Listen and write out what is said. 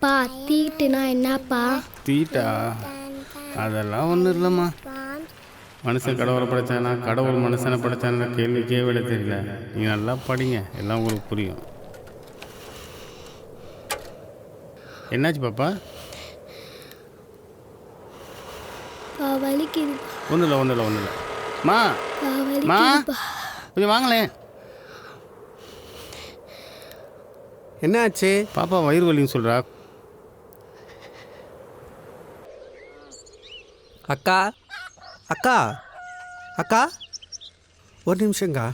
பா தீட்டுனா என்னப்பா? தீட்டா? அதெல்லாம் ஒன்றும் இல்லைம்மா. மனுஷன் கடவுளை படைச்சானா கடவுள் மனுஷனை படைச்சான கேள்விக்கே விட தெரியல. நீங்கள் நல்லா படிங்க, எல்லாம் உங்களுக்கு புரியும். என்னாச்சு பாப்பா? வலிக்குது. ஒன்றும் இல்லை ஒன்றும் இல்லை ஒன்றும் இல்லை. மா மா கொஞ்சம் வாங்களேன். என்னாச்சு? பாப்பா வயிறு வலின்னு சொல்கிறா. அக்கா அக்கா அக்கா ஒரு நிமிஷங்கா.